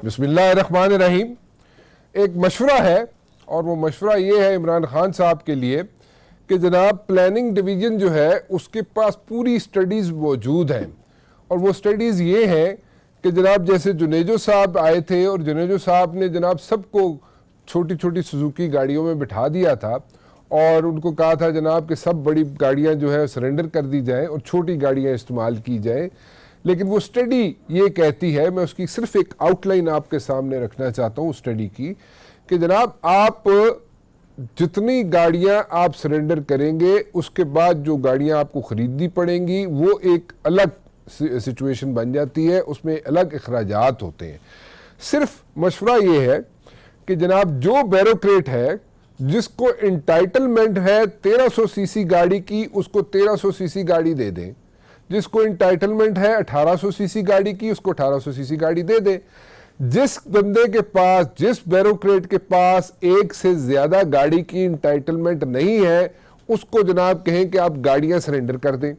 बिस्मिल्लाहिर्रहमानिर्रहीम। एक मशवरा है और वो मशवरा ये है इमरान खान साहब के लिए कि जनाब प्लानिंग डिवीज़न जो है उसके पास पूरी स्टडीज़ मौजूद हैं और वो स्टडीज़ ये हैं कि जनाब जैसे जुनेजो साहब आए थे और जुनेजो साहब ने जनाब सबको छोटी छोटी सुजुकी गाड़ियों में बिठा दिया था और उनको कहा था जनाब कि सब बड़ी गाड़ियाँ जो है सरेंडर कर दी जाएँ और छोटी गाड़ियाँ इस्तेमाल की जाएँ। लेकिन वो स्टडी ये कहती है, मैं उसकी सिर्फ एक आउटलाइन आपके सामने रखना चाहता हूँ स्टडी की, कि जनाब आप जितनी गाड़ियाँ आप सरेंडर करेंगे उसके बाद जो गाड़ियाँ आपको ख़रीदनी पड़ेंगी वो एक अलग सिचुएशन बन जाती है, उसमें अलग अखराजात होते हैं। सिर्फ मशवरा ये है कि जनाब जो बैरोक्रेट है जिसको इंटाइटलमेंट है 1300 सीसी गाड़ी की, उसको 1300 सीसी गाड़ी दे दें। जिसको इंटाइटलमेंट है 1800 सीसी गाड़ी की, उसको 1800 सीसी गाड़ी दे दें। जिस बंदे के पास, जिस बैरोक्रेट के पास एक से ज्यादा गाड़ी की इंटाइटलमेंट नहीं है उसको जनाब कहें कि आप गाड़ियां सरेंडर कर दें।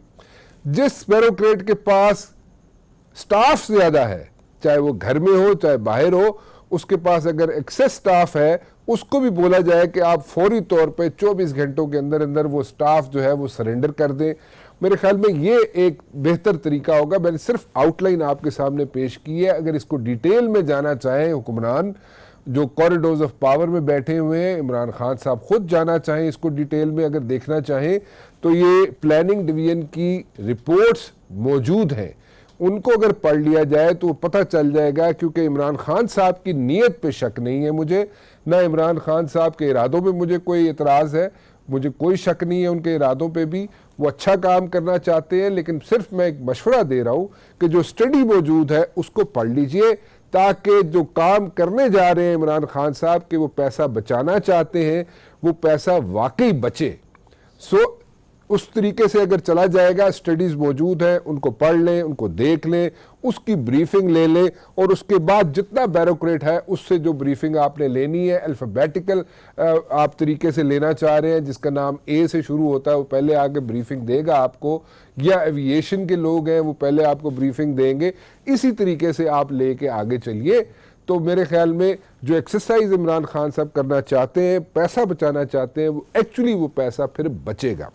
जिस बैरोक्रेट के पास स्टाफ ज्यादा है, चाहे वो घर में हो चाहे बाहर हो, उसके पास अगर एक्सेस स्टाफ है उसको भी बोला जाए कि आप फौरी तौर पे 24 घंटों के अंदर अंदर वो स्टाफ जो है वो सरेंडर कर दें। मेरे ख्याल में ये एक बेहतर तरीका होगा। मैंने सिर्फ आउटलाइन आपके सामने पेश की है। अगर इसको डिटेल में जाना चाहें हुक्मरान जो कॉरिडोर्स ऑफ पावर में बैठे हुए हैं, इमरान खान साहब खुद जाना चाहें इसको डिटेल में अगर देखना चाहें तो ये प्लानिंग डिवीजन की रिपोर्ट्स मौजूद हैं, उनको अगर पढ़ लिया जाए तो पता चल जाएगा। क्योंकि इमरान खान साहब की नीयत पे शक नहीं है मुझे, ना इमरान खान साहब के इरादों पे मुझे कोई एतराज़ है, मुझे कोई शक नहीं है उनके इरादों पे भी। वो अच्छा काम करना चाहते हैं, लेकिन सिर्फ मैं एक मशवरा दे रहा हूँ कि जो स्टडी मौजूद है उसको पढ़ लीजिए ताकि जो काम करने जा रहे हैं इमरान खान साहब के वो पैसा बचाना चाहते हैं वो पैसा वाकई बचे। उस तरीके से अगर चला जाएगा, स्टडीज़ मौजूद हैं, उनको पढ़ लें, उनको देख लें, उसकी ब्रीफिंग ले लें और उसके बाद जितना बैरोक्रेट है उससे जो ब्रीफिंग आपने लेनी है अल्फ़ाबेटिकल आप तरीके से लेना चाह रहे हैं, जिसका नाम ए से शुरू होता है वो पहले आगे ब्रीफिंग देगा आपको, या एविएशन के लोग हैं वो पहले आपको ब्रीफिंग देंगे। इसी तरीके से आप लेके आगे चलिए तो मेरे ख्याल में जो एक्सरसाइज इमरान खान साहब करना चाहते हैं, पैसा बचाना चाहते हैं, वो एक्चुअली वो पैसा फिर बचेगा।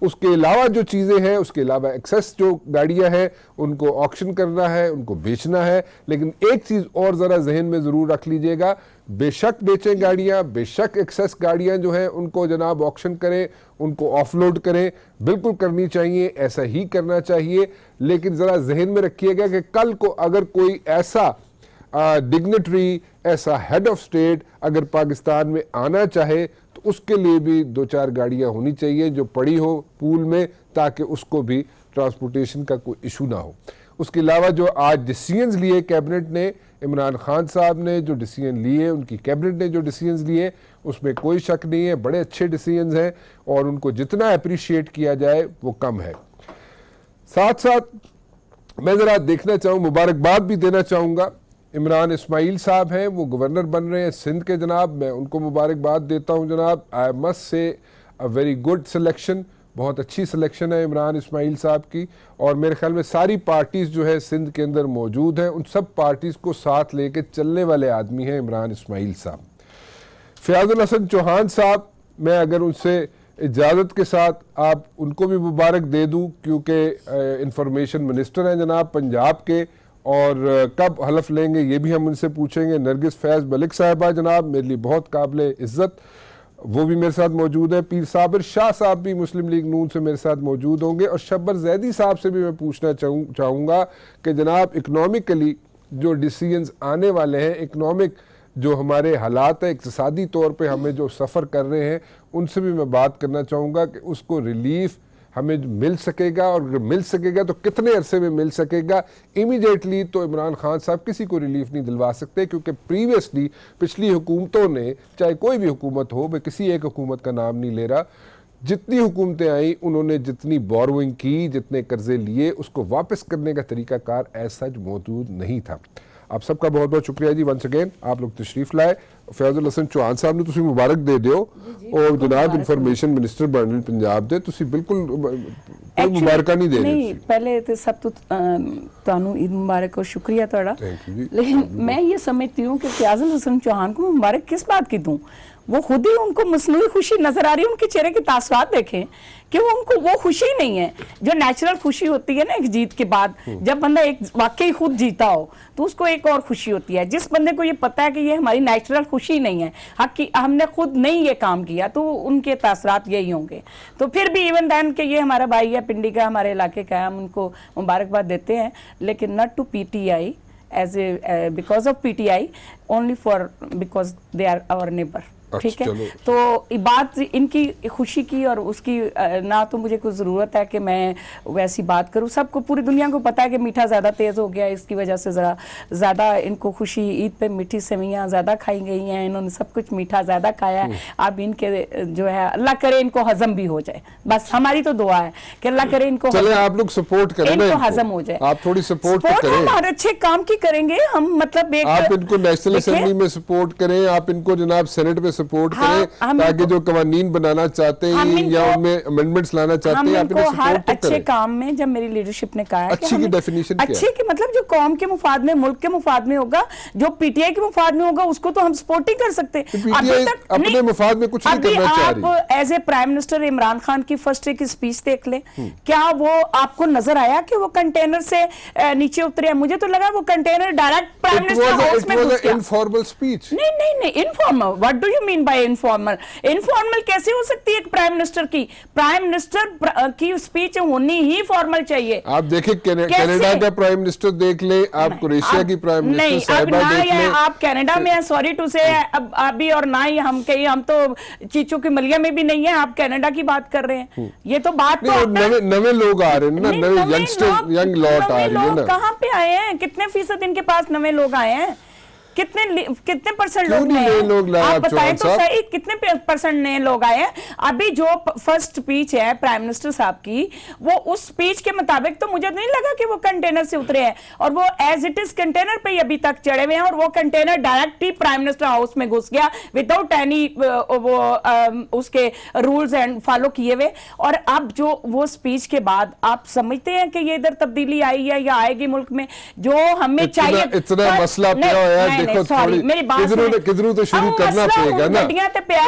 उसके अलावा जो चीज़ें हैं, उसके अलावा एक्सेस जो गाड़ियां हैं उनको ऑक्शन करना है, उनको बेचना है। लेकिन एक चीज़ और ज़रा जहन में ज़रूर रख लीजिएगा, बेशक बेचें गाड़ियां, बेशक एक्सेस गाड़ियां जो हैं उनको जनाब ऑक्शन करें, उनको ऑफलोड करें, बिल्कुल करनी चाहिए, ऐसा ही करना चाहिए। लेकिन ज़रा जहन में रखिएगा कि कल को अगर कोई ऐसा डिग्नेटरी, ऐसा हेड ऑफ स्टेट अगर पाकिस्तान में आना चाहे तो उसके लिए भी 2-4 गाड़ियां होनी चाहिए जो पड़ी हो पूल में, ताकि उसको भी ट्रांसपोर्टेशन का कोई इशू ना हो। उसके अलावा जो आज डिसीजंस लिए कैबिनेट ने, इमरान खान साहब ने जो डिसीजन लिए, उनकी कैबिनेट ने जो डिसीजंस लिए, उसमें कोई शक नहीं है, बड़े अच्छे डिसीजंस हैं और उनको जितना अप्रिशिएट किया जाए वो कम है। साथ साथ मैं ज़रा देखना चाहूँ, मुबारकबाद भी देना चाहूँगा। इमरान इस्माइल साहब हैं, वो गवर्नर बन रहे हैं सिंध के जनाब, मैं उनको मुबारकबाद देता हूं जनाब। I must say a very good selection, बहुत अच्छी सिलेक्शन है इमरान इस्माइल साहब की। और मेरे ख्याल में सारी पार्टीज़ जो है सिंध के अंदर मौजूद हैं, उन सब पार्टीज़ को साथ लेके चलने वाले आदमी हैं इमरान इस्माइल साहब। फयाजुल हसन चौहान साहब, मैं अगर उनसे इजाज़त के साथ आप उनको भी मुबारक दे दूँ क्योंकि इंफॉर्मेशन मिनिस्टर हैं जनाब पंजाब के, और कब हलफ लेंगे ये भी हम उनसे पूछेंगे। नरगिस फैज़ मलिक साहिबा जनाब मेरे लिए बहुत काबिल इज़्ज़त, वो भी मेरे साथ मौजूद है। पीर साबिर शाह साहब भी मुस्लिम लीग नून से मेरे साथ मौजूद होंगे। और शब्बर जैदी साहब से भी मैं पूछना चाहूँगा कि जनाब इकनॉमिकली जो डिसीजंस आने वाले हैं, इकनॉमिक जो हमारे हालात है, इक़्तिसादी तौर पे हमें जो सफ़र कर रहे हैं, उनसे भी मैं बात करना चाहूँगा कि उसको रिलीफ हमें मिल सकेगा और अगर मिल सकेगा तो कितने अरसे में मिल सकेगा। इमीडिएटली तो इमरान खान साहब किसी को रिलीफ नहीं दिलवा सकते क्योंकि प्रीवियसली पिछली हुकूमतों ने, चाहे कोई भी हुकूमत हो, मैं किसी एक हुकूमत का नाम नहीं ले रहा, जितनी हुकूमतें आई उन्होंने जितनी बोरोइंग की, जितने कर्जे लिए, उसको वापस करने का तरीकाकार ऐसा मौजूद नहीं था। आप सबका बहुत बहुत शुक्रिया जी। वंस अगेन आप लोग तशरीफ लाए। फयाजुल हसन चौहान साहब ने तुसी मुबारक दे दियो और जनाब इन्फॉर्मेशन मिनिस्टर बन रहे पंजाब दे, तुसी बिल्कुल कोई मुबारक नहीं दे रहे। नहीं, पहले तो सब तो ਤੁਹਾਨੂੰ ईद मुबारक और शुक्रिया ਤੁਹਾਡਾ। लेकिन मैं ये समझती हूँ कि फयाजुल हसन चौहान को मुबारक किस बात की दूँ? वो खुद ही उनको मसनूई खुशी नजर आ रही है, उनके चेहरे के तासुरात देखें कि वो उनको वो खुशी नहीं है जो नेचुरल खुशी होती है ना एक जीत के बाद, जब बंदा एक वाकई खुद जीता हो तो उसको एक और खुशी होती है। जिस बंदे को ये पता है कि ये हमारी नेचुरल खुशी नहीं है, हमने खुद नहीं ये काम किया, तो उनके तासुरात यही होंगे। तो फिर भी इवन दैन कि ये हमारा भाई है, पिंडी का, हमारे इलाके का है, हम उनको मुबारकबाद देते हैं, लेकिन not to PTI as a because of PTI, only for because they are our neighbor। ठीक है, तो बात इनकी खुशी की और उसकी ना तो मुझे कोई ज़रूरत है कि मैं वैसी बात करूं। सबको, पूरी दुनिया को पता है कि मीठा ज़्यादा तेज़ हो गया, इसकी वजह से ज़रा ज़्यादा इनको खुशी, ईद पे मीठी सेवइयाँ ज़्यादा खाई गई हैं, इन्होंने सब कुछ मीठा ज़्यादा खाया है। अब इनके जो है अल्लाह करे इनको हजम भी हो जाए, बस हमारी तो दुआ है कि अल्लाह करे इनको आप लोग सपोर्ट करें, इनको हजम हो जाए। आप थोड़ी सपोर्ट करें, हम हर अच्छे काम की करेंगे हम, मतलब आप इनको नेशनल असेंबली में सपोर्ट करें, आप इनको जनाब सेनेट में सपोर्ट करें, ताकि जो कवानीन बनाना चाहते हैं या उनमें अमेंडमेंट्स लाना चाहते हैं, आप इनको हर सपोर्ट अच्छे काम में, जब मेरी लीडरशिप ने कहा है अच्छी की डेफिनेशन क्या है? अच्छे की मतलब जो कौम के मुफाद में, मुल्क के मुफाद में होगा, जो PTI के मुफाद में होगा, उसको तो हम सपोर्ट ही कर सकते हैं। PTI अपने मुफाद में कुछ नहीं करना चाह रही। आप as a prime minister Imran Khan की फर्स्ट डे की स्पीच देख ले, क्या वो आपको नजर आया कि वो कंटेनर से नीचे उतरे? मुझे तो लगा वो container direct prime minister house में घुस गया। Informal speech. नहीं, informal, what do you mean by informal? Informal कैसे हो सकती है एक प्राइम मिनिस्टर की? प्राइम मिनिस्टर की स्पीच होनी ही फॉर्मल चाहिए। आप देखिए कनाडा का प्राइम मिनिस्टर देख ले, आप क्रोएशिया की प्राइम मिनिस्टर साहिबा देख ले, आप कनाडा में, सॉरी टू से अभी, और ना ही हम कहीं, हम तो चीचों की मलिया में भी नहीं है, आप कनाडा की बात कर रहे हैं। ये तो बात तो नवे लोग आ रहे हैं ना, नवे यंगस्टर, यंग लॉट आ रही है ना। कहाँ पे आए हैं? कितने फीसद इनके पास नवे लोग आए हैं? कितने परसेंट लोग नए? आप बताएं तो सही, कितने परसेंट नए लोग आए हैं? अभी जो फर्स्ट स्पीच है प्राइम मिनिस्टर साहब की, वो उस स्पीच के मुताबिक तो मुझे नहीं लगा कि वो कंटेनर से उतरे हैं, और वो एज इट इज कंटेनर पे ही अभी तक चढ़े हुए हैं, और वो कंटेनर डायरेक्ट ही प्राइम मिनिस्टर हाउस में घुस गया विदाउट एनी उसके रूल्स एंड फॉलो किए हुए। और अब जो वो स्पीच के बाद आप समझते हैं कि ये इधर तब्दीली आई है या आएगी मुल्क में? जो हमें चाहिए, इतना मसला सॉरी मेरी बात किधरों तो शुरू करना पड़ेगा ना।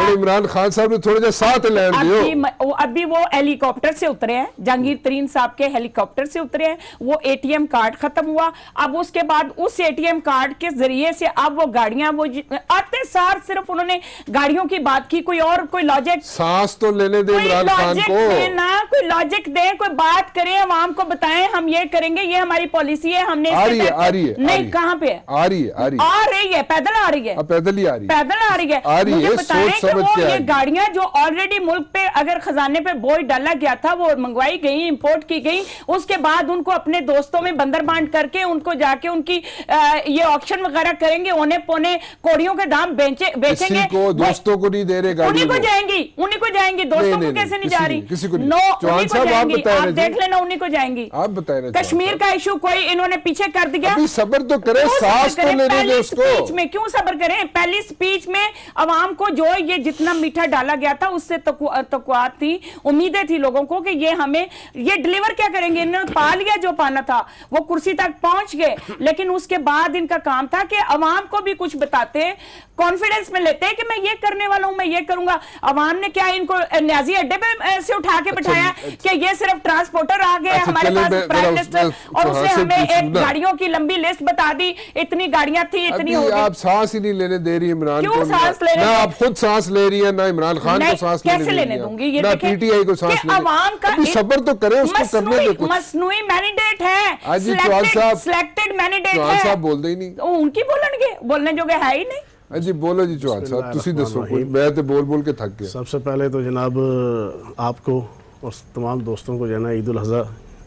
इमरान खान साहब ने थोड़ा सा साथ लैंड दियो। अभी वो हेलीकॉप्टर से उतरे हैं, जहांगीर तरीन साहब के हेलीकॉप्टर से उतरे हैं, वो ATM कार्ड खत्म हुआ, अब उसके बाद उस ATM कार्ड के जरिए से अब वो गाड़ियां, वो आते सार सिर्फ उन्होंने गाड़ियों की बात की, कोई और कोई लॉजिक, सांस तो लेने दे इमरान खान को ना, कोई लॉजिक दे, कोई बात करें, आवाम को बताएं हम ये करेंगे, ये हमारी पॉलिसी है, हमने आ रही है नहीं, कहाँ पे आ रही है, पैदल आ रही है, पैदल ही आ रही है, पैदल आ रही है। मुझे बताएं कि वो ये गाड़ियां जो ऑलरेडी मुल्क पे अगर खजाने पे बोझ डाला गया था, वो मंगवाई गई, इंपोर्ट की गई, उसके बाद उनको अपने दोस्तों में बंदर बांट करके उनको जाके उनकी ये ऑक्शन वगैरह करेंगे, ओने पोने कोड़ियों के दाम बेचेंगे। दोस्तों को नहीं दे रहे, उन्हीं को जाएंगी, दोस्तों को कैसे नहीं जा रही? नो, उन्हीं को जाएंगी, आप देख लेना, उन्हीं को जाएंगी। आप बताएं, कश्मीर का इशू कोई इन्होंने पीछे कर दिया। सब्र तो करें, सांस तो लेने दे उसको। स्पीच में क्यों सब्र करें? पहली स्पीच में अवाम को जो ये जितना मीठा डाला गया था, उससे तक़वा थी, उम्मीदें थी लोगों को कि ये हमें ये डिलीवर क्या करेंगे। इन्होंने पा लिया जो पाना था, वो कुर्सी तक पहुंच गए, लेकिन उसके बाद इनका काम था कि अवाम को भी कुछ बताते, कॉन्फिडेंस में लेते हैं कि मैं ये करने वाला हूं, मैं ये करूंगा। अवाम ने क्या इनको न्याजी अड्डे पे से उठा के बिठाया कि ये सिर्फ ट्रांसपोर्टर आ गए हमारे पास प्राइम मिनिस्टर, और उसे हमें एक गाड़ियों की लंबी लिस्ट बता दी, इतनी गाड़ियां थी, इतनी हो गई। आप सांस ही नहीं लेने दे रही इमरान को। सांस लेने ना आप खुद सांस ले रही है, ना इमरान खान को सांस लेने दूंगी, ये ना PTI को सांस लेने। अवाम का सब्र तो करें, उसको करने दे कुछ। मसनूई मैंडेट है, सिलेक्टेड मैंडेट है। साहब बोलते ही नहीं, उनकी बोलने जो है ही नहीं। जी बोलो जी चौहान साहब, तुसी दसो, मैं तो बोल के थक गया। सबसे पहले तो जनाब आपको और तमाम दोस्तों को जो है ना ईद उल अज़हा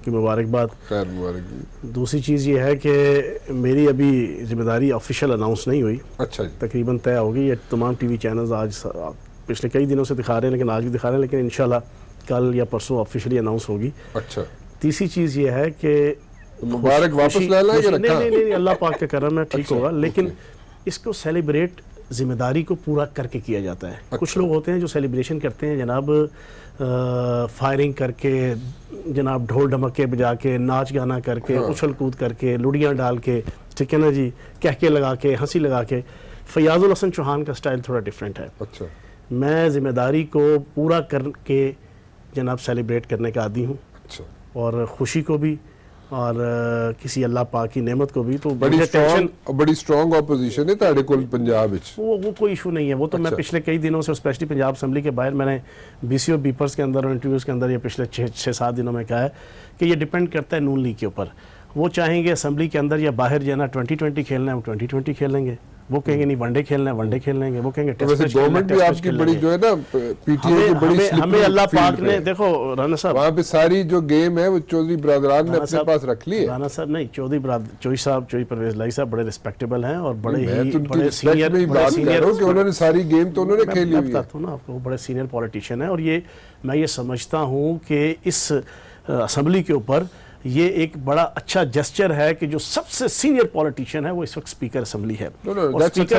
की मुबारकबाद। खैर मुबारक। दूसरी चीज़ ये है कि मेरी अभी जिम्मेदारी ऑफिशियल अनाउंस नहीं हुई, अच्छा जी, तकरीबन तय होगी। ये तमाम TV चैनल्स आज पिछले कई दिनों से दिखा रहे हैं, लेकिन आज भी दिखा रहे हैं, लेकिन इंशाल्लाह कल या परसों ऑफिशियली अनाउंस होगी। अच्छा। तीसरी चीज़ ये है कि मुबारक वापस ले लाएंगे? नहीं, अल्लाह पाक का करम है, ठीक होगा, लेकिन इसको सेलिब्रेट ذمہ داری کو پورا کر کے کیا جاتا ہے. کچھ لوگ ہوتے ہیں جو سیلیبریشن کرتے ہیں جناب فائرنگ کر کے, جناب ڈھول ڈھمکے بجا کے, ناچ گانا کر کے, اچھل کود کر کے, لڑیاں ڈال کے, ٹھیک ہے نا جی, کہکے لگا کے, ہنسی لگا کے. فیاض الحسن چوہان کا سٹائل تھوڑا ڈیفرنٹ ہے. اچھا, میں ذمہ داری کو پورا کر کے جناب سیلیبریٹ کرنے کا عادی ہوں, اچھا, اور خوشی کو بھی اور کسی اللہ پاک کی نعمت کو بھی. تو بڑی سٹرونگ اپوزیشن ہے تہاڈے کول پنجاب وچ. وہ کوئی ایشو نہیں ہے. وہ تو میں پچھلے کئی دنوں سے اسپیشلی پنجاب اسمبلی کے باہر میں نے بی سی او بیپرز کے اندر اور انٹرویوز کے اندر یہ پچھلے 6-7 دنوں میں کہا ہے کہ یہ ڈیپینڈ کرتا ہے نون لیگ کے اوپر. وہ چاہیں گے اسمبلی کے اندر یا باہر جو ہے نا 2020 کھیلنا ہے وہ 2020 کھیلیں گے. وہ کہیں گے نہیں ون ڈے کھیلنا ہے ون ڈے کھیل لیں گے. وہ کہیں گے ٹیسٹ میچ گورنمنٹ بھی آپ کی بڑی جو ہے نا پی ٹی اے کی بڑی ہمیں اللہ پاک نے دیکھو رانا صاحب وہاں پہ ساری جو گیم ہے وہ چودھری برادران نے اپنے پاس رکھ لی ہے. رانا صاحب نہیں, چودھری پرویز لائی صاحب بڑے ریسپیکٹیبل ہیں اور بڑے ہی بڑے سینئر کہ انہوں نے ساری گیم تو انہوں نے کھیلی ہوئی ہے. میں بتاتا ہوں نا آپ کو, بڑے سینئر پولیٹیشین ہیں. اور یہ میں یہ سمجھتا ہوں کہ اس اسمبلی کے اوپر یہ ایک بڑا اچھا جسچر ہے کہ جو سب سے سینئر پولیٹیشین ہے وہ اس وقت اسپیکر اسمبلی ہے. اور اسپیکر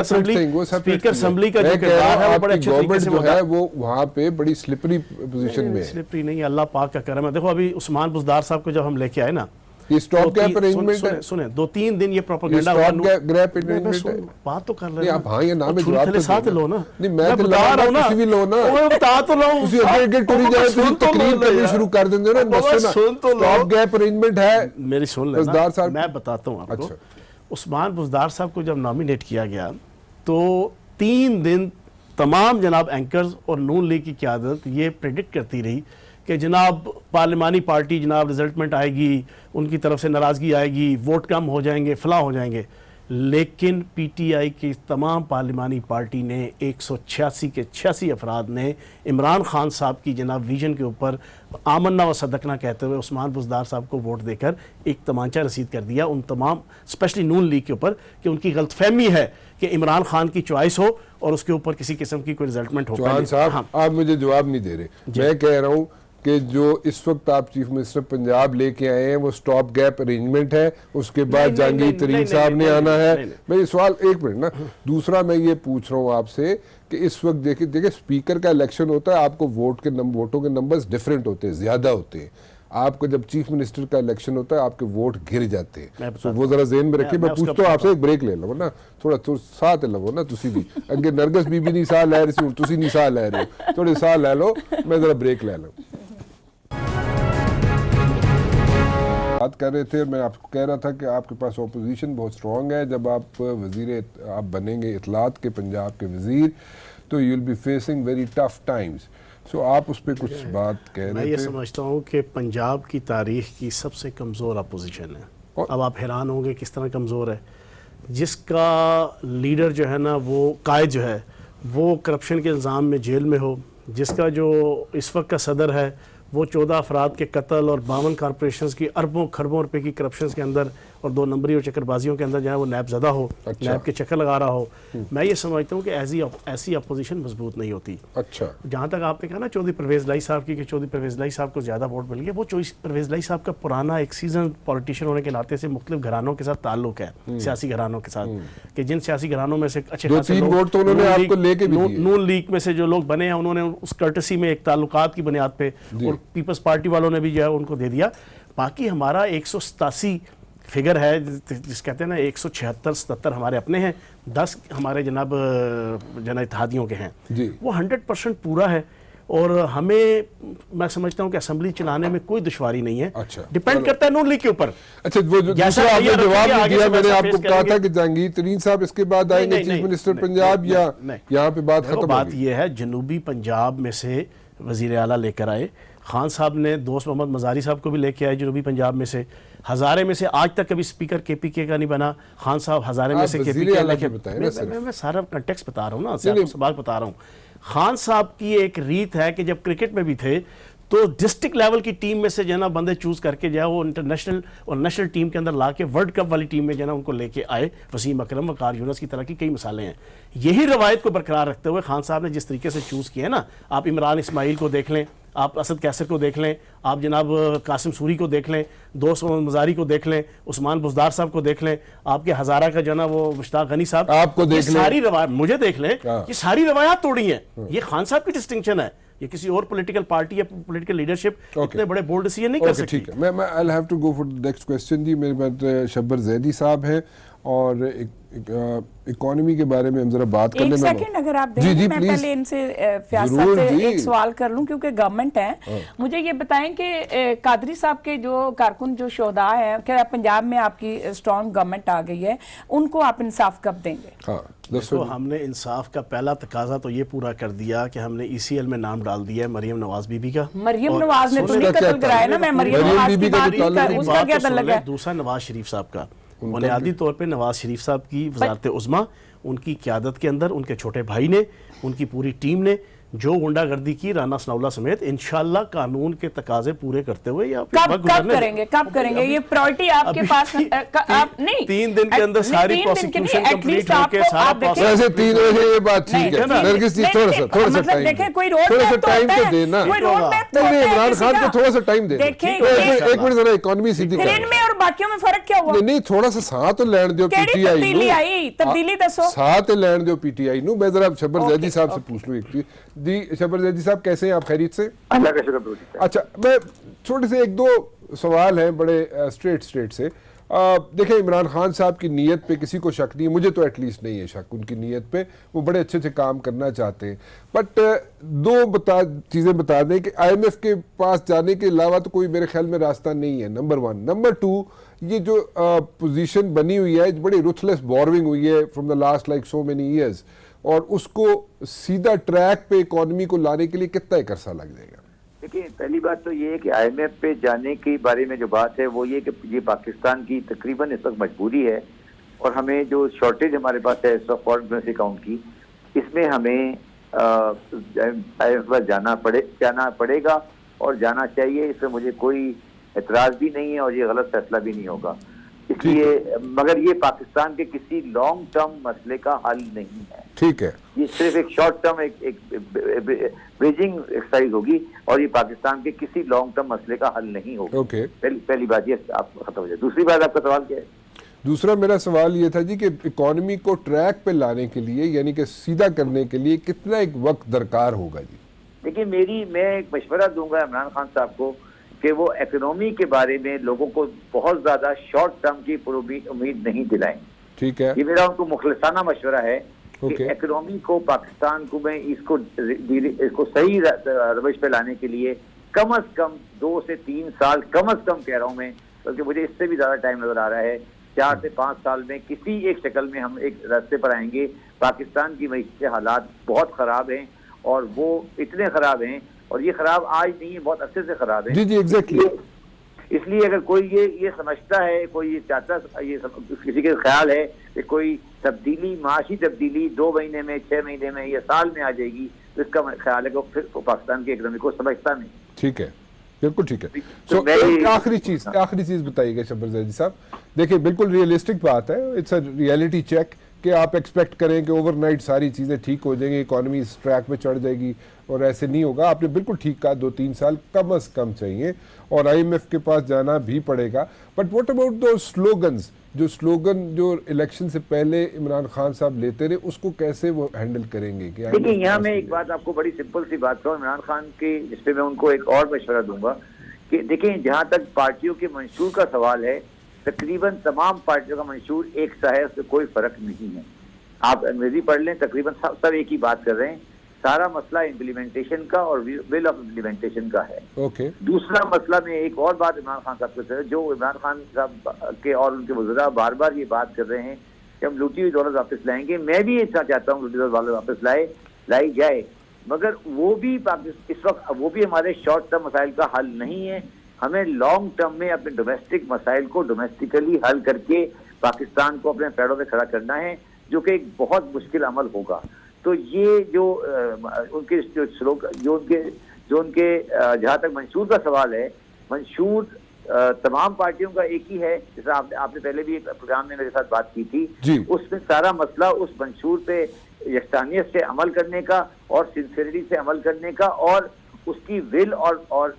اسمبلی کا جو کردار ہے وہ بڑے اچھے طریقے سے ہے, وہ وہاں پہ بڑی سلپری پوزیشن میں ہے. سلپری نہیں, اللہ پاک کا کرم ہے. دیکھو ابھی عثمان بزدار صاحب کو جب ہم لے کے آئے نا, یہ سٹاپ گیپ ارینجمنٹ ہے. سنیں 2-3 دن یہ پروپیگنڈا ہوا. سٹاپ گیپ ارینجمنٹ ہے. بات تو کر رہے ہیں آپ. ہاں یہ نام ہے, جواب تو ساتھ لو نا. نہیں میں بتا رہا ہوں نا, تسی بھی لو نا. میں بتا تو لو. تسی اگے ٹری جائے, تسی تقریر کرنی شروع کر دیندے نا. سٹاپ گیپ ارینجمنٹ ہے. میری سن لینا, میں بتاتا ہوں آپ کو. عثمان بزدار صاحب کو جب نامینیٹ کیا گیا تو 3 دن تمام جناب اینکرز اور نون لیگ کی قیادت یہ پریڈکٹ کرتی رہی کہ جناب پارلیمانی پارٹی جناب ریزلٹمنٹ آئے گی, ان کی طرف سے ناراضگی آئے گی, ووٹ کم ہو جائیں گے, فلاں ہو جائیں گے. لیکن پی ٹی آئی کی تمام پارلیمانی پارٹی نے 186 کے 86 افراد نے عمران خان صاحب کی جناب ویژن کے اوپر آمنا و صدقنا کہتے ہوئے عثمان بزدار صاحب کو ووٹ دے کر ایک تمانچہ رسید کر دیا ان تمام اسپیشلی نون لیگ کے اوپر کہ ان کی غلط فہمی ہے کہ عمران خان کی چوائس ہو اور اس کے اوپر کسی قسم کی کوئی ریزلٹمنٹ ہو. چوہان صاحب آپ مجھے جواب نہیں دے رہے. میں کہہ رہا ہوں کہ جو اس وقت آپ چیف منسٹر پنجاب لے کے آئے ہیں وہ سٹاپ گیپ ارینجمنٹ ہے, اس کے بعد جہانگیر ترین صاحب نے آنا ہے. میں سوال ایک منٹ نا, دوسرا میں یہ پوچھ رہا ہوں آپ سے کہ اس وقت دیکھیں اسپیکر کا الیکشن ہوتا ہے, آپ کو ووٹوں کے نمبرز ڈیفرنٹ ہوتے ہیں, زیادہ ہوتے ہیں. آپ کو جب چیف منسٹر کا الیکشن ہوتا ہے آپ کے ووٹ گر جاتے ہیں. وہ ذرا ذہن میں رکھیں. میں پوچھتا ہوں آپ سے, ایک بریک لے لو نا, تھوڑا ساتھ لو نا. تسی بھی اگے نرگس بی بی نہیں ساہ لے رہی سی, تسی نہیں ساہ لے رہے ہو, تھوڑے ساہ لے لو. میں ذرا بریک لے لوں. بات کر رہے تھے, میں آپ کو کہہ رہا تھا کہ آپ کے پاس اپوزیشن بہت سٹرونگ ہے. جب آپ آپ بنیں گے اطلاعات کے پنجاب کے وزیر تو you will be facing very tough times. So آپ اس پہ کچھ بات کہہ رہے تھے. میں یہ سمجھتا ہوں کہ پنجاب کی تاریخ کی سب سے کمزور اپوزیشن ہے. اب آپ حیران ہوں گے کس طرح کمزور ہے. جس کا لیڈر جو ہے نا, وہ قائد جو ہے وہ کرپشن کے الزام میں جیل میں ہو, جس کا جو اس وقت کا صدر ہے وہ 14 افراد کے قتل اور 52 کارپوریشنز کی اربوں خربوں روپے کی کرپشنز کے اندر اور 2 نمبری اور چکر بازیوں کے اندر جو ہے وہ نیب زدہ ہو, نیب کے چکر لگا رہا ہو. میں یہ سمجھتا ہوں کہ ایسی اپوزیشن مضبوط نہیں ہوتی. اچھا, جہاں تک آپ نے کہا نا چودھری پرویز لائی صاحب کی کہ چودھری پرویز لائی صاحب کو زیادہ ووٹ مل گئے, وہ چودھری پرویز لائی صاحب کا پرانا ایک سیزن پولیٹیشین ہونے کے ناطے سے مختلف گھرانوں کے ساتھ تعلق ہے, سیاسی گھرانوں کے ساتھ, کہ جن سیاسی گھرانوں میں سے اچھے خاصے ووٹ تو انہوں نے آپ کو لے کے نون لیگ میں سے جو لوگ بنے ہیں انہوں نے اس کرٹسی میں ایک تعلقات کی بنیاد پہ, اور پیپلز پارٹی والوں نے بھی جو ہے ان کو دے دیا. باقی ہمارا 187 فگر ہے جس کہتے ہیں نا 176-77 ہمارے اپنے ہیں, 10 ہمارے جناب اتحادیوں کے ہیں. وہ 100% پورا ہے اور ہمیں میں سمجھتا ہوں کہ اسمبلی چلانے میں کوئی دشواری نہیں ہے. ڈیپینڈ کرتا ہے نون لیگ کے اوپر. اچھا, وہ دوسرا آپ نے جواب نہیں دیا. میں نے آپ کو کہا تھا کہ جہانگیر ترین صاحب اس کے بعد آئیں گے چیف منسٹر پنجاب, یا یہاں پہ بات ختم. بات یہ ہے جنوبی پنجاب میں سے وزیر اعلیٰ لے کر آئے. خان صاحب نے دوست محمد مزاری صاحب کو بھی لے کے آئے جنوبی پنجاب میں سے. ہزارے میں سے آج تک کبھی اسپیکر کے پی کے کا نہیں بنا. خان صاحب ہزارے میں سے کے پی کے لے کے, میں سارا کنٹیکسٹ بتا رہا ہوں نا, سباق بتا رہا ہوں. خان صاحب کی ایک ریت ہے کہ جب کرکٹ میں بھی تھے تو ڈسٹرکٹ لیول کی ٹیم میں سے جو ہے نا بندے چوز کر کے جو ہے وہ انٹرنیشنل اور نیشنل ٹیم کے اندر لا کے ورلڈ کپ والی ٹیم میں جو ہے نا ان کو لے کے آئے. وسیم اکرم، وقار یونس کی طرح کی کئی مثالیں ہیں. یہی روایت کو برقرار رکھتے ہوئے خان صاحب نے جس طریقے سے چوز کیا ہے نا، آپ عمران اسماعیل کو دیکھ لیں، آپ اسد کیسر کو دیکھ لیں، آپ جناب قاسم سوری کو دیکھ لیں، دوست محمد مزاری کو دیکھ لیں، عثمان بزدار صاحب کو دیکھ لیں، آپ کے ہزارہ کا جو ہے نا وہ مشتاق غنی صاحب، آپ کو دیکھ لیں، ساری روایت مجھے دیکھ لیں، یہ ساری روایات توڑی ہیں. یہ خان صاحب کی ڈسٹنکشن ہے. یہ کسی اور پولیٹیکل پارٹی یا پولیٹیکل لیڈرشپ اتنے بڑے بولڈ ڈیسیژن نہیں کر سکتی. ٹھیک ہے، میں I'll have to go for the next question جی. میرے پاس شبر زیدی صاحب ہیں اور اکانومی کے بارے میں ہم ذرا بات کرنے میں. ایک سیکنڈ اگر آپ دیں میں پہلے ان سے فیاض صاحب سے ایک سوال کر لوں کیونکہ گورنمنٹ ہے. مجھے یہ بتائیں کہ قادری صاحب کے جو کارکن جو شہداء ہیں کہ پنجاب میں آپ کی اسٹرانگ گورنمنٹ آ گئی ہے، ان کو آپ انصاف کب دیں گے؟ دیکھو ہم نے انصاف کا پہلا تقاضا تو یہ پورا کر دیا کہ ہم نے ECL میں نام ڈال دیا ہے مریم نواز بی بی کا. مریم نواز نے تو نہیں قتل کرایا نا، میں مریم نواز کی بات کر اس کا کیا تعلق ہے؟ دوسرا نواز شریف صاحب کا بنیادی طور پہ نواز شریف صاحب کی وزارت عظمیٰ، ان کی قیادت کے اندر ان کے چھوٹے بھائی نے، ان کی پوری ٹیم نے جو غنڈہ گردی کی رانا ثناءاللہ سمیت، انشاءاللہ قانون کے تقاضے پورے کرتے ہوئے کب کریں گے یہ پرائورٹی آپ کے پاس؟ آپ نہیں 3 دن کے اندر ساری پروسیکیوشن کمپلیٹ ہو کے سارا پروسیس. ویسے 3 بجے یہ بات ٹھیک ہے نرگس جی، تھوڑا سا ٹائم دیکھیں، کوئی روڈ میپ تو دینا. نہیں عمران خان کو تھوڑا سا ٹائم دینا. ایک منٹ ذرا اکانومی سیدھی کریں میں اور باقیوں میں فرق کیا ہوا؟ نہیں تھوڑا سا ساتھ لین دیو پی ٹی آئی تبدیلی دسو، ساتھ لین دیو پی ٹی آئی نو. میں ذرا شبر زیدی صاحب سے پوچھ لوں ایک چیز. جی شبر زیدی صاحب کیسے ہیں آپ؟ خیریت سے؟ اللہ کا شکر. اچھا، میں چھوٹے سے 1-2 سوال ہیں بڑے اسٹریٹ سے. دیکھیں عمران خان صاحب کی نیت پہ کسی کو شک نہیں ہے، مجھے تو ایٹ لیسٹ نہیں ہے شک ان کی نیت پہ. وہ بڑے اچھے کام کرنا چاہتے ہیں. بٹ 2 چیزیں بتا دیں کہ IMF کے پاس جانے کے علاوہ تو کوئی میرے خیال میں راستہ نہیں ہے، نمبر 1. نمبر 2، یہ جو پوزیشن بنی ہوئی ہے بڑی رuthless بوروئنگ ہوئی ہے from the last like so many years, اور اس کو سیدھا ٹریک پہ اکانومی کو لانے کے لیے کتنا ایک عرصہ لگ جائے گا؟ دیکھیں پہلی بات تو یہ ہے کہ IMF پہ جانے کے بارے میں جو بات ہے وہ یہ کہ یہ پاکستان کی تقریباً اس وقت مجبوری ہے، اور ہمیں جو شارٹیج ہمارے پاس ہے فورن کرنسی اکاؤنٹ کی، اس میں ہمیں IMF پر جانا پڑے گا اور جانا چاہیے. اس میں مجھے کوئی اعتراض بھی نہیں ہے اور یہ غلط فیصلہ بھی نہیں ہوگا. اس لیے مگر یہ پاکستان کے کسی لانگ ٹرم مسئلے کا حل نہیں ہے. ٹھیک ہے، یہ صرف ایک شارٹ ٹرم ایک بریجنگ ایکسرسائز ہوگی اور یہ پاکستان کے کسی لانگ ٹرم مسئلے کا حل نہیں ہوگا. پہلی بات یہ آپ ختم ہو جائے. دوسری بات آپ کا سوال کیا ہے؟ دوسرا میرا سوال یہ تھا جی کہ اکانومی کو ٹریک پہ لانے کے لیے یعنی کہ سیدھا کرنے کے لیے کتنا ایک وقت درکار ہوگا جی؟ دیکھیں میں ایک مشورہ دوں گا عمران خان صاحب کو کہ وہ اکنامی کے بارے میں لوگوں کو بہت زیادہ شارٹ ٹرم کی امید نہیں دلائیں. ٹھیک ہے، یہ میرا ان کو مخلصانہ مشورہ ہے کہ اکنامی کو پاکستان کو میں اس کو صحیح روش پہ لانے کے لیے کم از کم 2 سے 3 سال کم از کم کہہ رہا ہوں میں، بلکہ مجھے اس سے بھی زیادہ ٹائم نظر آ رہا ہے. 4 سے 5 سال میں کسی ایک شکل میں ہم ایک راستے پر آئیں گے. پاکستان کی معیشت حالات بہت خراب ہیں اور وہ اتنے خراب ہیں، اور یہ خراب آج نہیں ہے، بہت عرصے سے خراب ہیں. جی ایگزیکٹلی. اس لیے اگر کوئی یہ سمجھتا ہے، کوئی یہ چاہتا، یہ کسی کے خیال ہے کہ کوئی تبدیلی، معاشی تبدیلی 2 مہینے میں، 6 مہینے میں یا سال میں آ جائے گی، تو اس کا خیال ہے کہ پھر پاکستان کی اکنامی کو سمجھتا نہیں. ٹھیک ہے، بالکل ٹھیک ہے. سو ایک آخری چیز بتائیے گا شبر زیدی صاحب. دیکھیں بالکل ریئلسٹک بات ہے، اٹس اے ریئلٹی چیک کہ آپ ایکسپیکٹ کریں کہ اوور نائٹ ساری چیزیں ٹھیک ہو جائیں گی، اکانومی اس ٹریک پہ چڑھ جائے گی، اور ایسے نہیں ہوگا. آپ نے بالکل ٹھیک کہا، 2-3 سال کم از کم چاہیے اور IMF کے پاس جانا بھی پڑے گا. But what about those slogans, جو سلوگن جو الیکشن سے پہلے عمران خان صاحب لیتے رہے، اس کو کیسے وہ ہینڈل کریں گے؟ دیکھیں یہاں میں ایک بات آپ کو بڑی سمپل سی بات کہوں عمران خان کے، جس پہ میں ان کو ایک اور مشورہ دوں گا کہ دیکھیں جہاں تک پارٹیوں کے منشور کا سوال ہے، تقریباً تمام پارٹیوں کا منشور ایک سا ہے، اس سے کوئی فرق نہیں ہے. آپ انگریزی پڑھ لیں، تقریباً سب ایک ہی بات کر رہے ہیں. سارا مسئلہ امپلیمنٹیشن کا اور ول آف امپلیمنٹیشن کا ہے. دوسرا مسئلہ میں ایک اور بات عمران خان صاحب کو، جو عمران خان صاحب کے اور ان کے وزراء بار بار یہ بات کر رہے ہیں کہ ہم لوٹی ہوئی دولت واپس لائیں گے. میں بھی اتنا چاہتا ہوں لوٹی دولت واپس لائی جائے، مگر وہ بھی اس وقت وہ بھی ہمارے شارٹ ٹرم مسائل کا حل نہیں ہے. ہمیں لانگ ٹرم میں اپنے ڈومیسٹک مسائل کو ڈومیسٹکلی حل کر کے پاکستان کو اپنے پیروں پہ کھڑا کرنا ہے، جو کہ ایک بہت مشکل عمل ہوگا. تو یہ جو ان کے جو ان کے جہاں تک منشور کا سوال ہے، منشور تمام پارٹیوں کا ایک ہی ہے، جیسا آپ نے پہلے بھی ایک پروگرام میں میرے ساتھ بات کی تھی، اس میں سارا مسئلہ اس منشور پہ یکسانیت سے عمل کرنے کا اور سنسیئرٹی سے عمل کرنے کا اور اس کی ول اور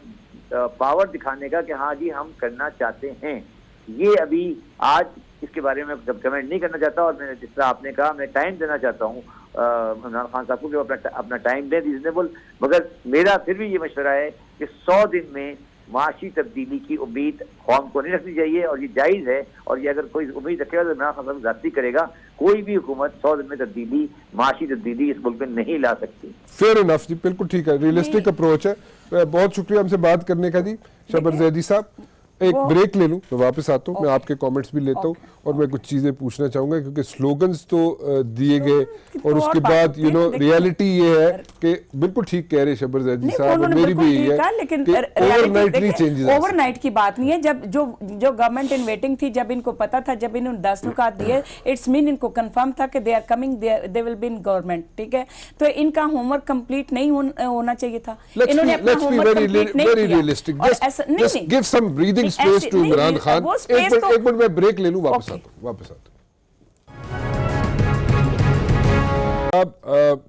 پاور دکھانے کا کہ ہاں جی ہم کرنا چاہتے ہیں. یہ ابھی آج اس کے بارے میں کمنٹ نہیں کرنا چاہتا، اور میں جس طرح آپ نے کہا میں ٹائم دینا چاہتا ہوں عمران خان صاحب کو کہ وہ اپنا ٹائم دیں ریزنیبل، مگر میرا پھر بھی یہ مشورہ ہے کہ 100 دن میں معاشی تبدیلی کی امید قوم کو نہیں رکھنی چاہیے، اور یہ جائز ہے، اور یہ اگر کوئی امید رکھے گا تو عمران خان صاحب ذاتی کرے گا. کوئی بھی حکومت 100 دن میں تبدیلی، معاشی تبدیلی اس ملک میں نہیں لا سکتی. فیئر انف جی، بالکل ٹھیک ہے، ریئلسٹک اپروچ ہے. بہت شکریہ ہم سے بات کرنے کا جی شبر زیدی صاحب. ایک بریک لے لوں، میں واپس آتا ہوں، میں آپ کے کامنٹس بھی لیتا ہوں اور میں کچھ چیزیں پوچھنا چاہوں گا کیونکہ سلوگنز تو دیے گئے اور اس کے بعد ریالٹی یہ ہے کہ بالکل ٹھیک کہہ رہے شبر زیدی صاحب، میری بھی یہ ہے کہ اوور نائٹ کی بات نہیں ہے. جب جو گورنمنٹ ان ویٹنگ تھی، جب ان کو پتا تھا، جب انہوں نے 10 نکات دیے، اٹس مین ان کو کنفرم تھا کہ they are coming, they will be in government. ٹھیک ہے، تو ان کا ہوم ورک کمپلیٹ نہیں ہونا چاہیے تھا. انہوں نے اپنا ہوم ورک کمپلیٹ نہیں کیا. Space to Imran Khan. ایک منٹ میں بریک لے لوں، واپس آتا ہوں.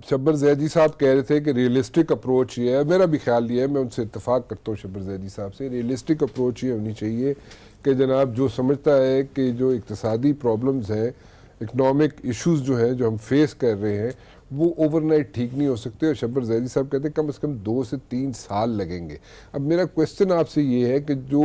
شبر زیدی صاحب کہہ رہے تھے کہ ریئلسٹک اپروچ یہ ہے، میرا بھی خیال یہ ہے، میں ان سے اتفاق کرتا ہوں شبر زیدی صاحب سے. ریئلسٹک اپروچ یہ ہونی چاہیے کہ جناب جو سمجھتا ہے کہ جو اقتصادی پرابلمز ہیں، اکنامک ایشوز جو ہیں جو ہم فیس کر رہے ہیں، وہ اوور نائٹ ٹھیک نہیں ہو سکتے. اور شبر زیدی صاحب کہتے ہیں کم از کم 2 سے 3 سال لگیں گے. اب میرا کویسچن آپ سے یہ ہے کہ جو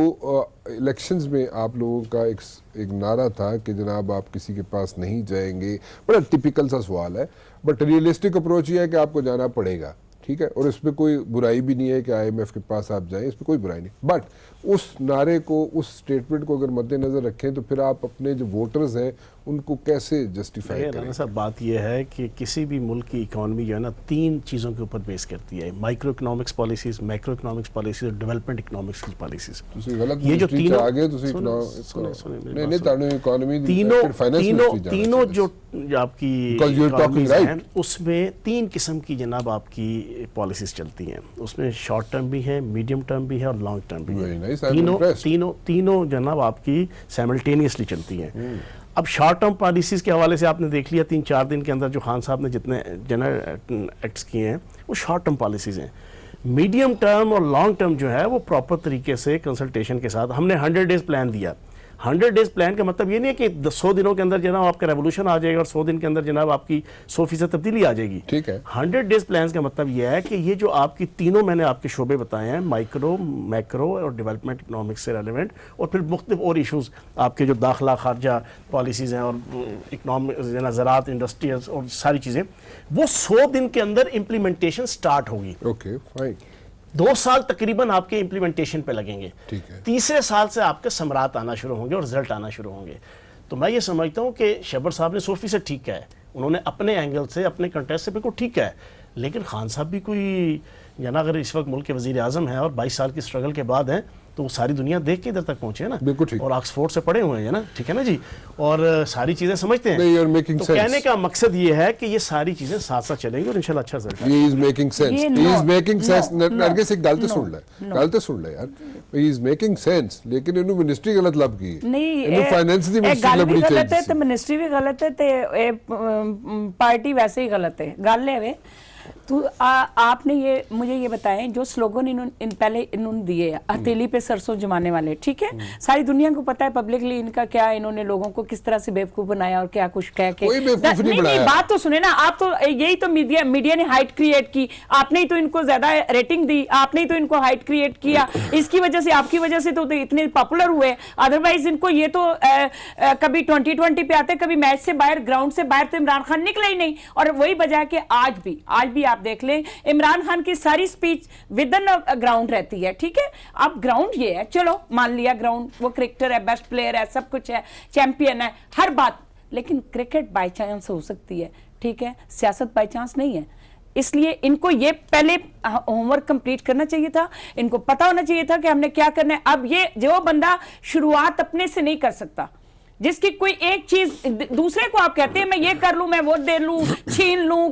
الیکشنز میں آپ لوگوں کا ایک نعرہ تھا کہ جناب آپ کسی کے پاس نہیں جائیں گے، بڑا ٹپیکل سا سوال ہے، بٹ ریئلسٹک اپروچ یہ ہے کہ آپ کو جانا پڑے گا. ٹھیک ہے، اور اس میں کوئی برائی بھی نہیں ہے کہ IMF کے پاس آپ جائیں، اس میں کوئی برائی نہیں. بٹ اس نعرے کو، اس سٹیٹمنٹ کو اگر مد نظر رکھیں تو پھر آپ اپنے جو ووٹرز ہیں ان کو کیسے جسٹیفائی کریں؟ رانا صاحب بات یہ ہے کہ کسی بھی ملک کی اکانومی جو ہے نا 3 چیزوں کے اوپر بیس کرتی ہے: micro economics policies, macro economics policies اور ڈیولپمنٹ اکنامکس کی پالیسیز. یہ جو تینوں جو آپ کی ہیں اس میں 3 قسم کی جناب آپ کی پالیسیز چلتی ہیں. اس میں شارٹ ٹرم بھی ہے، میڈیم ٹرم بھی ہے اور لانگ ٹرم بھی ہے. تینوں جناب آپ کی سائملٹینیسلی چلتی ہیں. اب شارٹ ٹرم پالیسیز کے حوالے سے آپ نے دیکھ لیا 3-4 دن کے اندر جو خان صاحب نے جتنے جنرل ایکٹس کیے ہیں وہ شارٹ ٹرم پالیسیز ہیں. میڈیم ٹرم اور لانگ ٹرم جو ہے وہ پراپر طریقے سے کنسلٹیشن کے ساتھ ہم نے 100 ڈیز پلان دیا. 100 ڈیز پلان کا مطلب یہ نہیں ہے کہ 100 دنوں کے اندر جناب آپ کا ریولوشن آ جائے گا اور 100 دن کے اندر جناب آپ کی 100% تبدیلی آ جائے گی. ٹھیک ہے، 100 ڈیز پلانز کا مطلب یہ ہے کہ یہ جو آپ کی تینوں میں نے آپ کے شعبے بتائے ہیں، مائکرو، میکرو اور ڈیولپمنٹ اکنامکس سے ریلیونٹ، اور پھر مختلف اور ایشوز آپ کے جو داخلہ خارجہ پالیسیز ہیں اور اکنامک زراعت، انڈسٹریز اور ساری چیزیں، وہ 100 دن کے اندر امپلیمنٹیشن سٹارٹ ہوگی. Okay fine. 2 سال تقریباً آپ کے امپلیمنٹیشن پہ لگیں گے. تیسرے سال سے آپ کے ثمرات آنا شروع ہوں گے اور رزلٹ آنا شروع ہوں گے. تو میں یہ سمجھتا ہوں کہ شبر صاحب نے 100% ٹھیک کہا ہے، انہوں نے اپنے اینگل سے، اپنے کنٹیکسٹ سے بالکل ٹھیک کہا ہے. لیکن خان صاحب بھی کوئی جناب اگر اس وقت ملک کے وزیر اعظم ہیں اور 22 سال کی اسٹرگل کے بعد ہیں تو وہ ساری دنیا دیکھ کے ادھر تک پہنچے ہیں نا، اور آکسفورڈ سے پڑھے ہوئے ہیں نا، ٹھیک ہے نا جی، اور ساری چیزیں سمجھتے ہیں. تو کہنے کا مقصد یہ ہے کہ یہ ساری چیزیں ساتھ ساتھ چلیں گی اور انشاءاللہ اچھا رزلٹ آئے گا. He is making sense. He is making sense. نرگس ایک گل تو سن لے یار. He is making sense. لیکن انہوں منسٹری غلط لب کی ہے. انہوں فائنینس دی منسٹری لبڑی چاہیے. غلط ہے تو منسٹری بھی غلط ہے تو پارٹی ویسے ہی غلط ہے. گل ہے تو آپ نے یہ مجھے یہ بتائیں جو سلوگن پہلے انہوں نے دیے ہتھیلی پہ سرسوں جمانے والے، ٹھیک ہے، ساری دنیا کو پتا ہے پبلکلی ان کا کیا، انہوں نے لوگوں کو کس طرح سے بیوقوف بنایا اور کیا کچھ کہہ کے. نہیں بات تو سنیں نا آپ، تو یہی تو میڈیا نے ہائٹ کریٹ کی، آپ نے ہی تو ان کو زیادہ ریٹنگ دی، آپ نے ہی تو ان کو ہائٹ کریٹ کیا، اس کی وجہ سے، آپ کی وجہ سے تو اتنے پاپولر ہوئے. ادروائز ان کو یہ تو کبھی 2020 پہ آتے، کبھی میچ سے باہر، گراؤنڈ سے باہر تو عمران خان نکلا ہی نہیں. اور وہی وجہ کہ آج بھی آپ دیکھ لیں عمران خان کی ساری سپیچ ودن گراؤنڈ رہتی ہے. ٹھیک ہے، اب گراؤنڈ یہ ہے، چلو مان لیا گراؤنڈ، وہ کرکٹر ہے، بیسٹ پلیئر ہے، سب کچھ ہے، چیمپئن ہے، ہر بات، لیکن کرکٹ بائی چانس ہو سکتی ہے. ٹھیک ہے، سیاست بائی چانس نہیں ہے. اس لیے ان کو یہ پہلے ہوم ورک کمپلیٹ کرنا چاہیے تھا، ان کو پتا ہونا چاہیے تھا کہ ہم نے کیا کرنا ہے. اب یہ جو بندہ شروعات اپنے سے نہیں کر سکتا، जिसकी कोई एक चीज दूसरे को आप कहते हैं मैं ये कर लूं, मैं वो दे लूं, छीन लूं,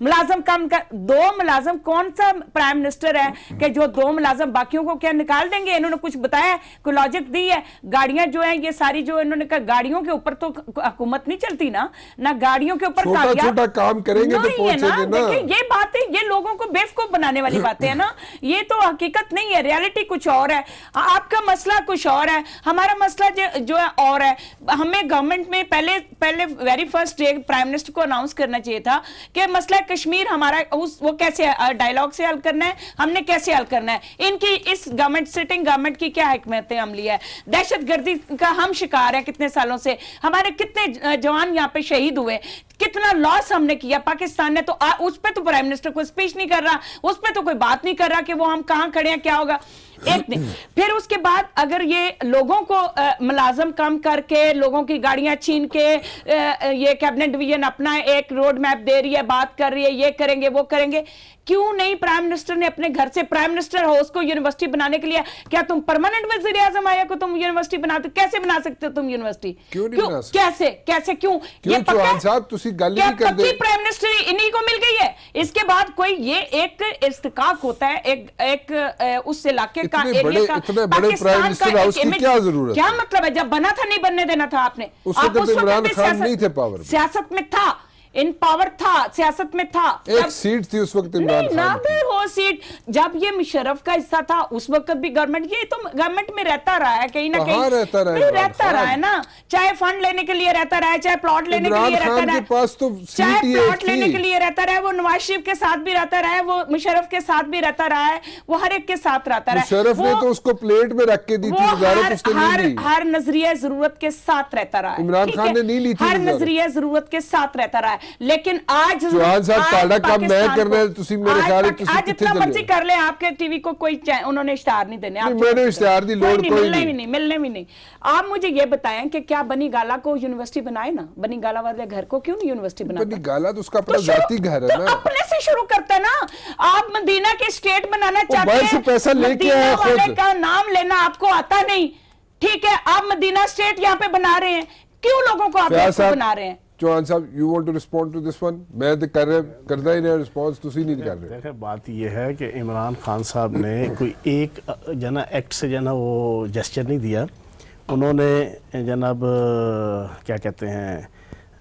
मुलाजम कम कर, 2 मुलाजम, कौन सा प्राइम मिनिस्टर है कि जो 2 मुलाजम बाकियों को क्या निकाल देंगे? इन्होंने कुछ बताया, कोई लॉजिक दी है? गाड़ियां जो है ये सारी जो इन्होंने कहा, गाड़ियों के ऊपर तो हुकूमत नहीं चलती ना गाड़ियों के ऊपर छोटा काम करेंगे तो पहुंचेंगे ना। ये बातें, ये लोगों को बेवकूफ बनाने वाली बातें हैं ना, ये तो हकीकत नहीं है, रियलिटी कुछ और है, आपका मसला कुछ और है, हमारा मसला जो है और है। हमें गवर्नमेंट में पहले very first day prime minister को अनाउंस करना चाहिए था कि मसला कश्मीर हमारा वो कैसे डायलॉग से हल करना है, हमने कैसे हल करना है। इनकी इस गवर्नमेंट, सिटिंग गवर्नमेंट की क्या हिकमत अमली है? दहशतगर्दी का हम शिकार हैं कितने सालों से, हमारे कितने जवान यहाँ पे शहीद हुए, कितना लॉस हमने किया पाकिस्तान ने, तो उस पे तो प्राइम मिनिस्टर कोई स्पीच नहीं कर रहा, उस पे तो कोई बात नहीं कर रहा कि वो हम कहां खड़े हैं, क्या होगा। एक दिन फिर उसके बाद अगर ये लोगों को मुलाजम कम करके, लोगों की गाड़ियां छीन के, ये कैबिनेट डिवीजन अपना एक रोड मैप दे रही है, बात कर रही है, ये करेंगे वो करेंगे, क्यों नहीं प्राइम मिनिस्टर ने अपने घर से प्राइम मिनिस्टर हाउस को यूनिवर्सिटी बनाने के लिए, क्या तुम परमानेंट वजीर आजम आया को तुम यूनिवर्सिटी बनाते? कैसे बना सकते हो तुम यूनिवर्सिटी? क्यों कैसे क्यों ये चौहान साहब तुसी गल नहीं कर दे, प्राइम मिनिस्टर इन्हीं को मिल गई है। इसके बाद कोई ये एक इस्तिकाक होता है एक उस इलाके का, एरिया का, इतने बड़े प्राइम मिनिस्टर हाउस की क्या जरूरत? क्या मतलब है? जब बना था नहीं बनने देना था आपने? उस वक्त इमरान खान नहीं थे पावर, सियासत में था, इन पावर था, सियासत में था, एक सीट थी उस वक्त इमरान खान ना भी हो सीट, जब ये मुशर्रफ का हिस्सा था उस वक्त भी गवर्नमेंट, ये तो गवर्नमेंट में रहता रहा है कहीं ना कहीं, रहता रहा है ना, चाहे फंड लेने के लिए रहता रहा है, चाहे प्लॉट लेने के लिए रहता रहा है, चाहे प्लॉट लेने के लिए रहता रहा है, वो नवाज शरीफ के साथ भी रहता रहा है, वो मुशर्रफ के साथ भी रहता रहा है, वो हर एक के साथ रहता रहा है। मुशर्रफ ने तो उसको प्लेट में रख के दी थी, हर नजरिया जरूरत के साथ रहता रहा है, इमरान खान ने नहीं ली थी, हर नजरिया जरूरत के साथ रहता रहा है। लेकिन आज चौहान साहब ताड़ा काम मैं कर रहे हैं, तुसी मेरे ख्याल है तुसी आज कितने जितना मर्जी कर ले, आपके टीवी को कोई उन्होंने इश्तेहार नहीं देने, मैंने इश्तेहार दी लोड कोई नहीं, मिलने भी नहीं। आप मुझे ये बताएं कि क्या बनी गाला को यूनिवर्सिटी बनाए ना, बनी गाला वाले घर को क्यों नहीं यूनिवर्सिटी बनाता? बनी गाला तो उसका अपना जाती घर है ना, अपने से शुरू करता है ना। आप मदीना के स्टेट बनाना चाहते हैं, से पैसा लेके आया खुद, का नाम लेना आपको आता नहीं, ठीक है, आप मदीना स्टेट यहाँ पे बना रहे हैं, क्यों लोगों को आप बना रहे हैं? चौहान साहब, you want to respond to this one? मैं तो करना ही नहीं रिस्पॉन्स, तुसी नहीं कर रहे। देखिए बात ये है कि इमरान खान साहब ने कोई एक जना एक्ट से जना वो जेस्चर नहीं दिया, उन्होंने जनाब क्या कहते हैं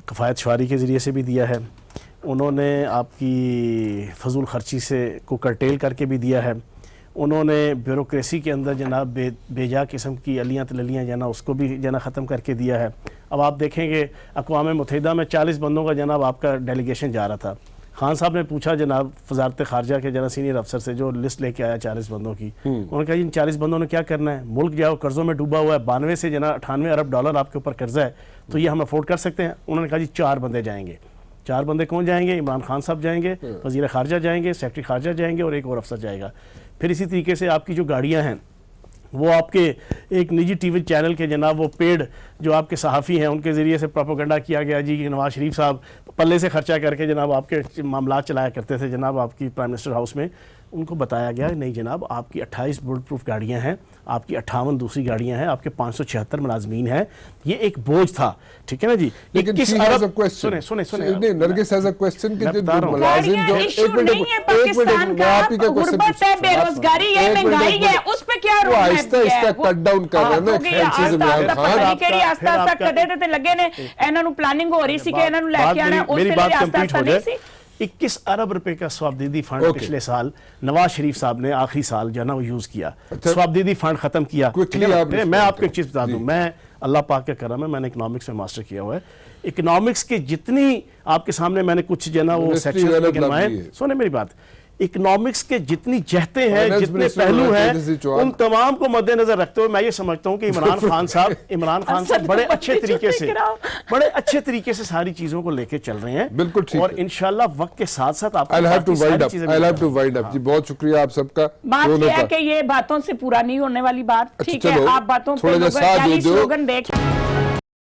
कफ़ायत शुआरी के ज़रिए से भी दिया है, उन्होंने आपकी फजूल खर्ची से को कर्टेल करके भी दिया है, उन्होंने ब्यूरोक्रेसी के अंदर जनाब बेजा किस्म की अलियाँ तलियाँ जना उसको भी जना ख़त्म करके दिया है। अब आप देखेंगे अक़वाम मुत्तहिदा में 40 बंदों का जनाब आपका डेलीगेशन जा रहा था, खान साहब ने पूछा जनाब वज़ारत ख़ारजा के जना सीनियर अफसर से जो लिस्ट लेके आया 40 बंदों की, उन्होंने कहा इन 40 बंदों ने क्या करना है, मुल्क जाओ कर्ज़ों में डूबा हुआ है, 92 से जना 98 अरब डॉलर आपके ऊपर कर्जा है, तो ये हम अफोर्ड कर सकते हैं? उन्होंने कहा जी 4 बंदे जाएंगे। 4 बंदे कौन जाएंगे? इमरान खान साहब जाएंगे, वज़ीर ख़ारजा जाएंगे, सेक्रेटरी ख़ारजा जाएंगे और एक और अफसर जाएगा। फिर इसी तरीके से आपकी जो गाड़ियाँ हैं वो आपके एक निजी टीवी चैनल के जनाब वो पेड जो आपके सहाफ़ी हैं उनके ज़रिए से प्रोपोगंडा किया गया जी कि नवाज शरीफ साहब पल्ले से खर्चा करके जनाब आपके मामला चलाया करते थे जनाब आपकी प्राइम मिनिस्टर हाउस में। उनको बताया गया नहीं जनाब आपकी 28 बुलेट प्रूफ गाड़ियाँ हैं, आपकी 58 दूसरी गाड़ियाँ हैं, आपके 576 मुलाजमीन हैं, ये एक बोझ था, ठीक है ना जी। नरगिस हैज़ अ क्वेश्चन कि जो मुलाजिम जो एक मिनट आप ही का क्वेश्चन बेरोजगारी है, महंगाई है, उस पे क्या रोक है? आहिस्ता कट डाउन कर रहे हैं ना एक्सपेंसेस इमरान खान केड़ी आस्ता कटे ते लगे ने, ਇਹਨਾਂ ਨੂੰ ਪਲਾਨਿੰਗ ਹੋ ਰਹੀ ਸੀ कि ਇਹਨਾਂ ਨੂੰ ਲੈ ਕੇ ਆਣਾ, ਉਸ ਵੇਲੇ आस्ता नहीं सी। 21 अरब रुपए का स्वाबदीदी फंड पिछले साल नवाज शरीफ साहब ने आखिरी साल जो है ना वो यूज किया, स्वाबदीदी फंड खत्म किया। मैं आपको एक चीज बता दूं, मैं अल्लाह पाक का करम है, मैंने इकोनॉमिक्स में मास्टर किया हुआ है, इकोनॉमिक्स के जितनी आपके सामने मैंने कुछ जो है ना वो सेक्शन गिनवाए, सुने मेरी बात, इकोनॉमिक्स के जितनी जहते हैं जितने पहलू हैं उन तमाम को मद्देनजर रखते हुए मैं ये समझता हूँ कि इमरान खान साहब बड़े अच्छे तरीके से सारी चीजों को लेके चल रहे हैं, बिल्कुल ठीक, और इंशाल्लाह वक्त के साथ साथ आपको जी बहुत शुक्रिया आप सबका। बात यह है कि ये बातों से पूरा नहीं होने वाली बात, ठीक है, आप बातों पे स्लोगन देख